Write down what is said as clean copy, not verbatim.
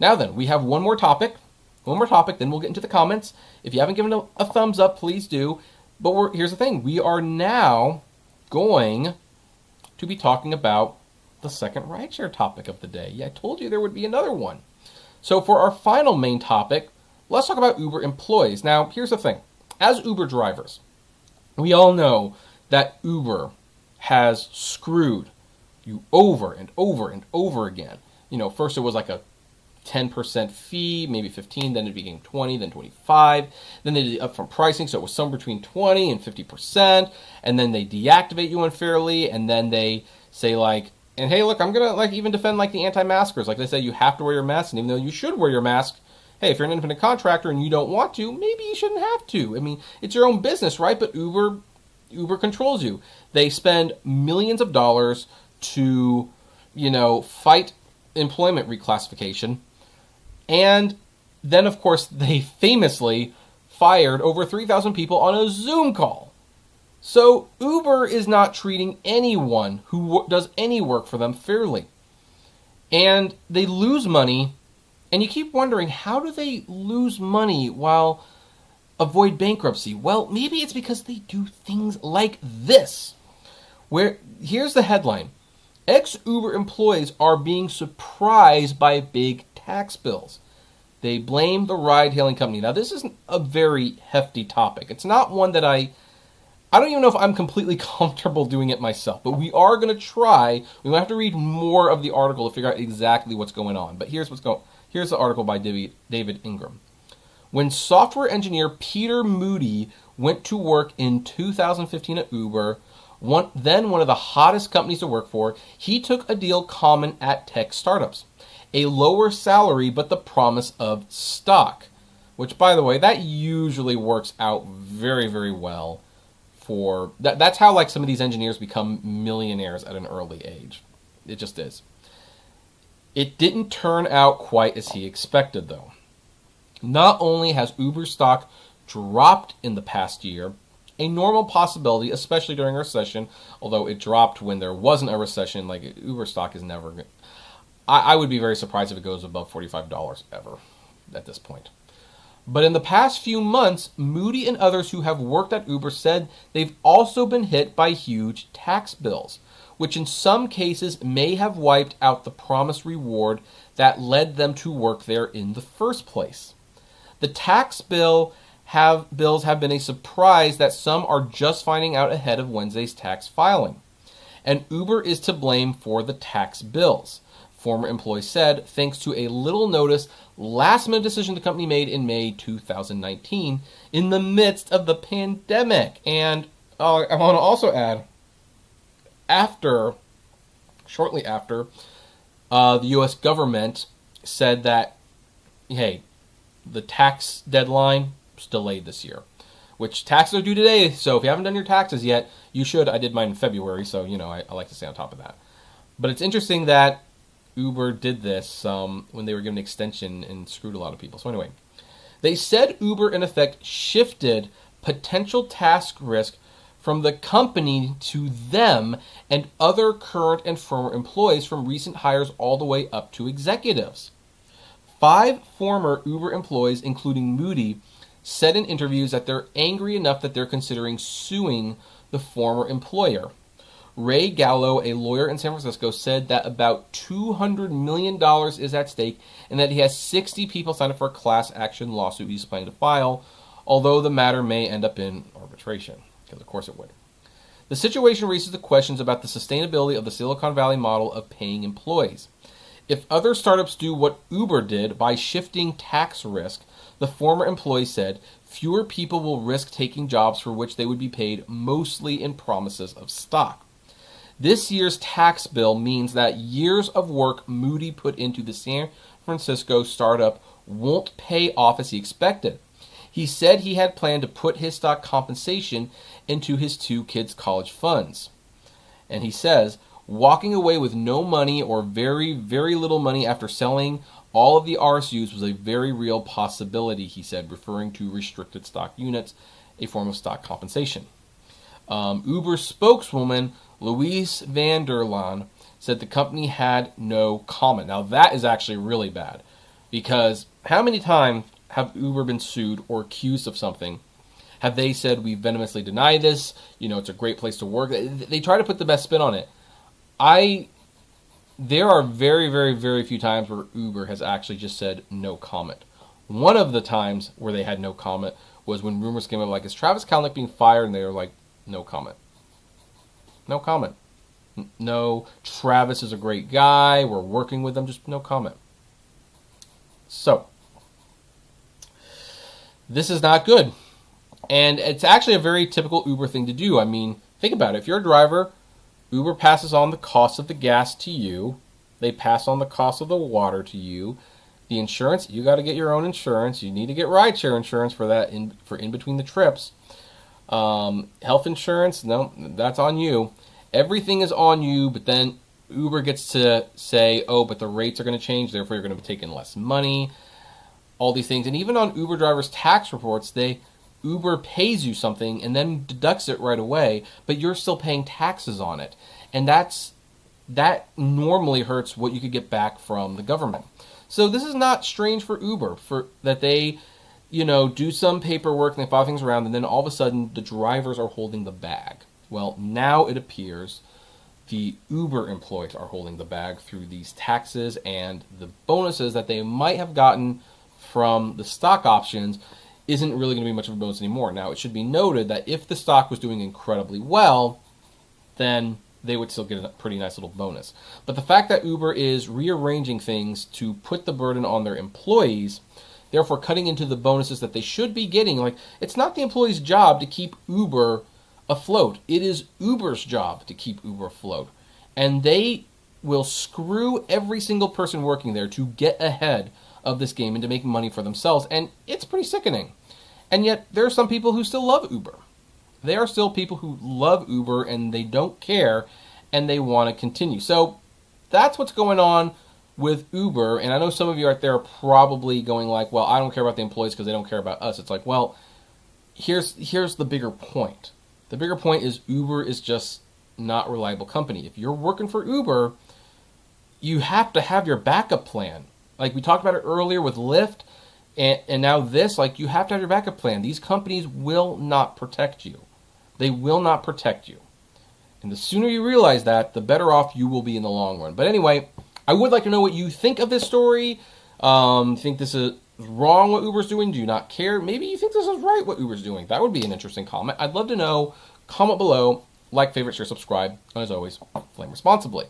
Now then, we have one more topic, then we'll get into the comments. If you haven't given a thumbs up, please do. But here's the thing. We are now going to be talking about the second rideshare topic of the day. Yeah, I told you there would be another one. So for our final main topic, let's talk about Uber employees. Now, here's the thing. As Uber drivers, we all know that Uber has screwed you over and over and over again. First it was like a 10% fee, maybe 15, then it became 20, then 25. Then they did upfront pricing, so it was somewhere between 20 and 50%. And then they deactivate you unfairly, and then they say and hey, look, I'm going to even defend the anti-maskers. They say you have to wear your mask, and even though you should wear your mask, hey, if you're an independent contractor and you don't want to, maybe you shouldn't have to. I mean, it's your own business, right? But Uber controls you. They spend millions of dollars to, fight employment reclassification. And then, of course, they famously fired over 3,000 people on a Zoom call. So Uber is not treating anyone who does any work for them fairly. And they lose money. And you keep wondering, how do they lose money while avoid bankruptcy? Well, maybe it's because they do things like this. Here's the headline. Ex-Uber employees are being surprised by big tax bills. They blame the ride-hailing company. Now, this is a very hefty topic. It's not one that I don't even know if I'm completely comfortable doing it myself, but we are going to try. We might have to read more of the article to figure out exactly what's going on. But here's the article by David Ingram. When software engineer Peter Moody went to work in 2015 at Uber, then one of the hottest companies to work for, he took a deal common at tech startups. A lower salary, but the promise of stock. Which, by the way, that usually works out very, very well for... That's how, some of these engineers become millionaires at an early age. It just is. It didn't turn out quite as he expected, though. Not only has Uber stock dropped in the past year, a normal possibility, especially during a recession, although it dropped when there wasn't a recession, Uber stock is never good. I would be very surprised if it goes above $45 ever at this point. But in the past few months, Moody and others who have worked at Uber said they've also been hit by huge tax bills, which in some cases may have wiped out the promised reward that led them to work there in the first place. The tax bills have been a surprise that some are just finding out ahead of Wednesday's tax filing. And Uber is to blame for the tax bills, former employees said, thanks to a little notice last-minute decision the company made in May 2019 in the midst of the pandemic. And I want to also add, shortly after, the U.S. government said that, hey, the tax deadline is delayed this year, which taxes are due today. So if you haven't done your taxes yet, you should. I did mine in February, so, I like to stay on top of that. But it's interesting that Uber did this when they were given an extension and screwed a lot of people. So anyway, they said Uber, in effect, shifted potential tax risk from the company to them and other current and former employees, from recent hires all the way up to executives. 5 former Uber employees, including Moody, said in interviews that they're angry enough that they're considering suing the former employer. Ray Gallo, a lawyer in San Francisco, said that about $200 million is at stake and that he has 60 people signed up for a class action lawsuit he's planning to file, although the matter may end up in arbitration, because of course it would. The situation raises the questions about the sustainability of the Silicon Valley model of paying employees. If other startups do what Uber did by shifting tax risk, the former employee said, fewer people will risk taking jobs for which they would be paid mostly in promises of stock. This year's tax bill means that years of work Moody put into the San Francisco startup won't pay off as he expected. He said he had planned to put his stock compensation into his 2 kids' college funds. And he says, walking away with no money or very, very little money after selling all of the RSUs was a very real possibility, he said, referring to restricted stock units, a form of stock compensation. Uber spokeswoman Louise van der Laan said the company had no comment. Now that is actually really bad. Because how many times have Uber been sued or accused of something? Have they said, we venomously deny this, it's a great place to work? They try to put the best spin on it. There are very, very, very few times where Uber has actually just said no comment. One of the times where they had no comment was when rumors came up like, is Travis Kalanick being fired? And they were like, no comment. No comment. No, Travis is a great guy. We're working with him. Just no comment. So, this is not good. And it's actually a very typical Uber thing to do. I mean, think about it. If you're a driver, Uber passes on the cost of the gas to you. They pass on the cost of the water to you. The insurance, you got to get your own insurance. You need to get rideshare insurance for that, for in between the trips. Health insurance, no, that's on you. Everything is on you, but then Uber gets to say, oh, but the rates are going to change, therefore you're going to be taking less money. All these things. And even on Uber drivers' tax reports, Uber pays you something and then deducts it right away, but you're still paying taxes on it. And that normally hurts what you could get back from the government. So this is not strange for Uber, for that they, do some paperwork and they file things around, and then all of a sudden the drivers are holding the bag. Well, now it appears the Uber employees are holding the bag through these taxes and the bonuses that they might have gotten from the stock options isn't really going to be much of a bonus anymore. Now, it should be noted that if the stock was doing incredibly well, then they would still get a pretty nice little bonus. But the fact that Uber is rearranging things to put the burden on their employees, therefore cutting into the bonuses that they should be getting, like, it's not the employee's job to keep Uber afloat. It is Uber's job to keep Uber afloat. And they will screw every single person working there to get ahead of this game and to make money for themselves. And it's pretty sickening. And yet there are some people who still love Uber. There are still people who love Uber and they don't care and they want to continue. So that's what's going on with Uber. And I know some of you out there are probably going like, well, I don't care about the employees because they don't care about us. It's like, well, here's the bigger point. The bigger point is Uber is just not a reliable company. If you're working for Uber, you have to have your backup plan. Like we talked about it earlier with Lyft, and now this, like you have to have your backup plan. These companies will not protect you. They will not protect you. And the sooner you realize that, the better off you will be in the long run. But anyway, I would like to know what you think of this story. Think this is wrong what Uber's doing? Do you not care? Maybe you think this is right what Uber's doing. That would be an interesting comment. I'd love to know. Comment below. Like, favorite, share, subscribe. And as always, flame responsibly.